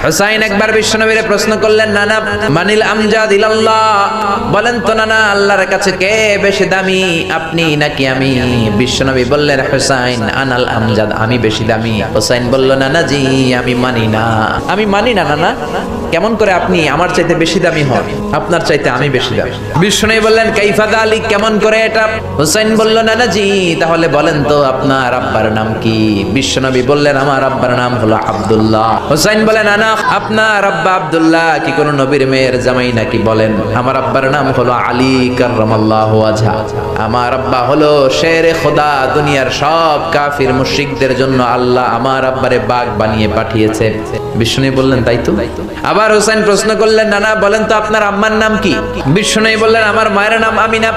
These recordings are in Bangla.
হুসাইন একবার বিশ্বনবীরে প্রশ্ন করলেন, নানা মানিল আমজাদ ইলাল্লাহ, বলেন তো নানা আল্লাহর কাছে কে বেশি দামি, আপনি নাকি আমি? বিশ্বনবী বললেন, হুসাইন আনাল আমজাদ, আমি বেশি দামি। হুসাইন বলল, নানা জি আমি মানি না, আমি মানি না নানা। কেমন করে আপনি আমার চাইতে বেশি দামি হন? আপনার চাইতে আমি বেশি দামি। বিশ্বনবী বললেন, কাইফা যালিক, কেমন করে এটা? হুসাইন বলল, নানা জি তাহলে বলেন তো আপনার আব্বার নাম কি? বিশ্বনবী বললেন, আমার আব্বার নাম হলো আব্দুল্লাহ। হুসাইন বলেন, নানা আপনার আব্বা আব্দুল্লাহ কি কোন নবীর মেয়ের জামাই নাকি? বলেন, আমার আব্বার নাম হলো আলী কাররামাল্লাহু ওয়াজহা, আমার আব্বা হলো শেরে খোদা, দুনিয়ার সব কাফির মুশরিকদের জন্য আল্লাহ আমার আব্বারে বাঘ বানিয়ে পাঠিয়েছে। বিষ্ণু বললেন, তাই তো। আবার হুসাইন প্রশ্ন করলেন, নানা বলেন তো আপনার আম্মার নাম কি? বিষ্ণু বললেন, আমার মায়ের নাম আমিনা।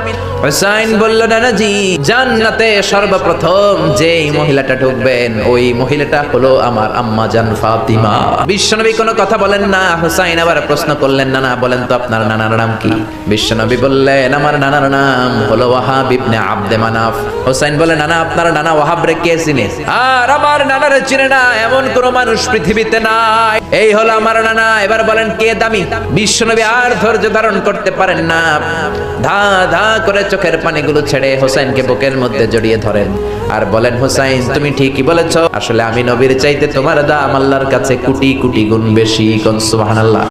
হুসাইন বলল, নানা জি জান্নাতে সর্বপ্রথম যেই মহিলাটা ঢুকবেন ওই মহিলাটা হলো আমার আম্মা জান ফাতিমা। বিশ্বনবী কোনো কথা বলেন না। হুসাইন আবার প্রশ্ন করলেন, নানা বলেন তো আপনার নানার নাম কি? বিশ্বনবী বললেন, আমার নানার নাম হলো ওয়াহাব ইবনে আব্দে মানাফ। হুসাইন বলে, নানা আপনার নানা ওয়াহাব রে কে চিনে? আর আমার নানারে চিনে না এমন কোন মানুষ পৃথিবীতে নাই, এই হলো আমার নানা। এবার বলেন কে দামি? বিশ্বনবী আর ধৈর্য ধারণ করতে পারেন না, ধা ধা করে চোখের পানিগুলো ছেড়ে হুসাইনকে বুকের মধ্যে জড়িয়ে ধরেন আর বলেন, হুসাইন তুমি ঠিকই বলেছ, আসলে আমি নবীর চাইতে তোমার দাম আল্লাহর কাছে কোটি কোটি গুণ বেশি। কোন সুবহানাল্লাহ।